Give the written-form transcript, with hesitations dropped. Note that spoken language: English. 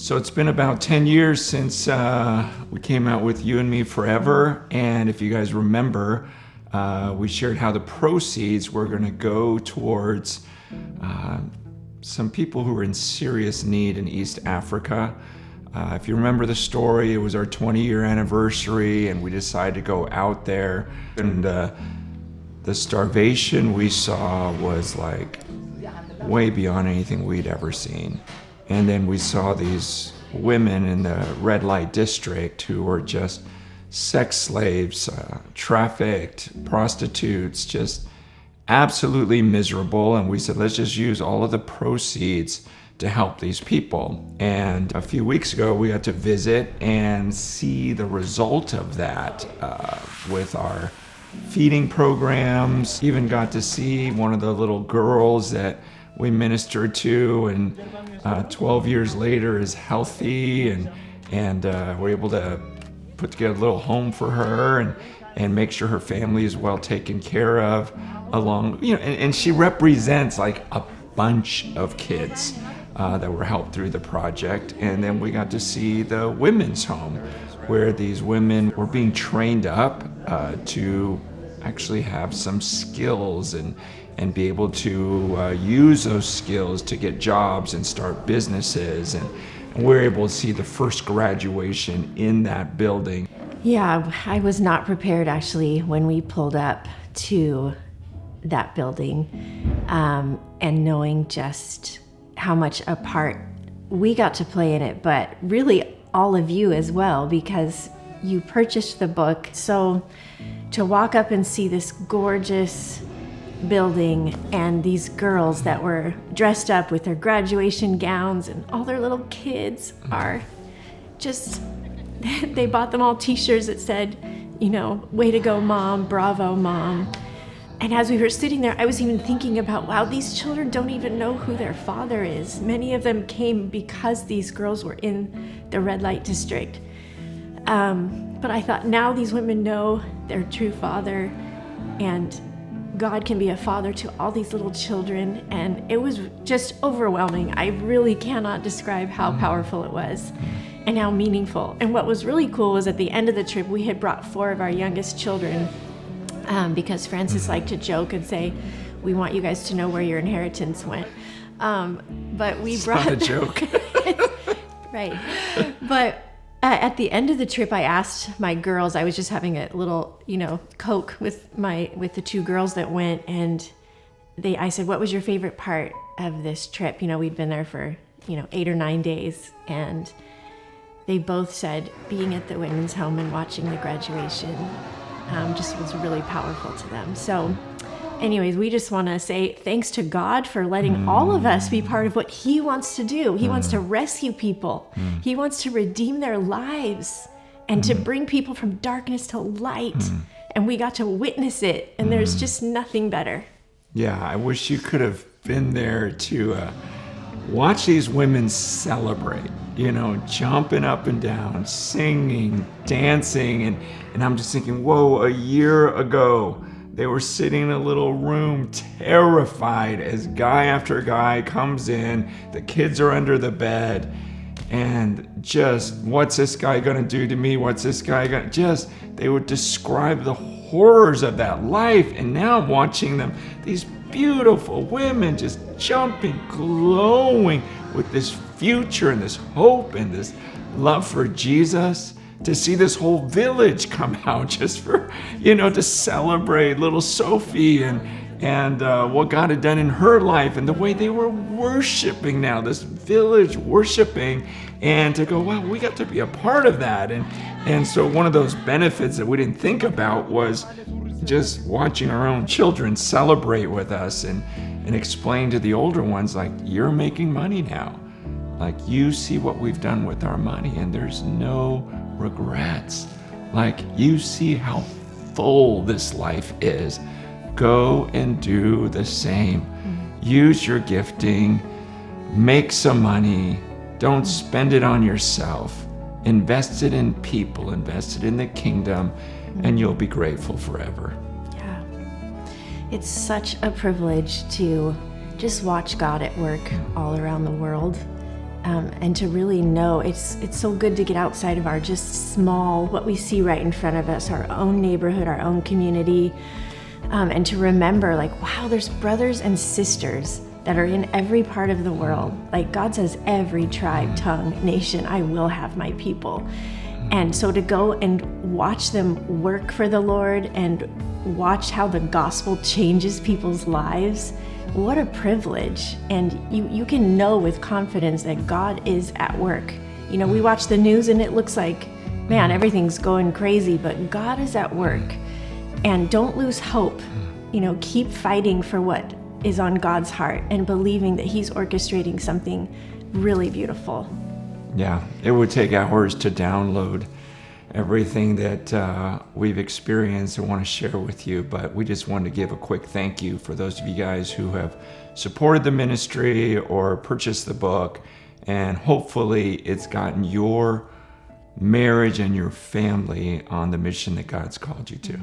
So it's been about 10 years since we came out with You and Me Forever. And if you guys remember, we shared how the proceeds were going to go towards some people who were in serious need in East Africa. If you remember the story, it was our 20-year anniversary, and we decided to go out there. And the starvation we saw was like way beyond anything we'd ever seen. And then we saw these women in the red light district who were just sex slaves, trafficked, prostitutes, just absolutely miserable. And we said, let's just use all of the proceeds to help these people. And a few weeks ago, we got to visit and see the result of that with our feeding programs. Even got to see one of the little girls that we ministered to, and 12 years later is healthy, and we're able to put together a little home for her and make sure her family is well taken care of along, and she represents like a bunch of kids that were helped through the project. And then we got to see the women's home where these women were being trained up to actually have some skills and be able to use those skills to get jobs and start businesses. And we're able to see the first graduation in that building. Yeah, I was not prepared actually when we pulled up to that building, and knowing just how much a part we got to play in it, but really all of you as well, because you purchased the book. So to walk up and see this gorgeous building and these girls that were dressed up with their graduation gowns, and all their little kids are just, they bought them all t-shirts that said, way to go mom, bravo mom. And as we were sitting there, I was even thinking about, wow, these children don't even know who their father is. Many of them came because these girls were in the red light district. But I thought, now these women know their true father, and God can be a father to all these little children. And it was just overwhelming. I really cannot describe how powerful it was and how meaningful. And what was really cool was at the end of the trip, we had brought 4 of our youngest children, because Francis liked to joke and say, we want you guys to know where your inheritance went. But we brought... It's not a joke. Right. But at the end of the trip, I asked my girls, I was just having a little, Coke with the 2 girls that went, and I said, what was your favorite part of this trip? We'd been there for, 8 or 9 days, and they both said being at the women's home and watching the graduation just was really powerful to them. So anyways, we just want to say thanks to God for letting all of us be part of what He wants to do. He wants to rescue people. He wants to redeem their lives and to bring people from darkness to light. And we got to witness it. And there's just nothing better. Yeah, I wish you could have been there to watch these women celebrate, jumping up and down, singing, dancing. And I'm just thinking, whoa, a year ago, they were sitting in a little room terrified as guy after guy comes in. The kids are under the bed. And just, what's this guy going to do to me? What's this guy going to... Just, they would describe the horrors of that life. And now I'm watching them, these beautiful women just jumping, glowing with this future and this hope and this love for Jesus. To see this whole village come out just for, to celebrate little Sophie and what God had done in her life, and the way they were worshiping now, this village worshiping, and to go, wow, we got to be a part of that. And so one of those benefits that we didn't think about was just watching our own children celebrate with us and explain to the older ones, like, you're making money now. Like, you see what we've done with our money, and there's no regrets. Like, you see how full this life is. Go and do the same. Use your gifting, make some money, don't spend it on yourself. Invest it in people, invest it in the kingdom, and you'll be grateful forever. Yeah. It's such a privilege to just watch God at work all around the world. and to really know it's so good to get outside of our just small, what we see right in front of us, our own neighborhood, our own community, and to remember, like, wow, there's brothers and sisters that are in every part of the world. Like God says, every tribe, tongue, nation, I will have my people. And so to go and watch them work for the Lord and watch how the gospel changes people's lives, what a privilege. And you can know with confidence that God is at work. You know, we watch the news and it looks like, man, everything's going crazy, but God is at work. And don't lose hope. You know, keep fighting for what is on God's heart and believing that He's orchestrating something really beautiful. Yeah, it would take hours to download everything that we've experienced and want to share with you, but we just wanted to give a quick thank you for those of you guys who have supported the ministry or purchased the book, and hopefully it's gotten your marriage and your family on the mission that God's called you to.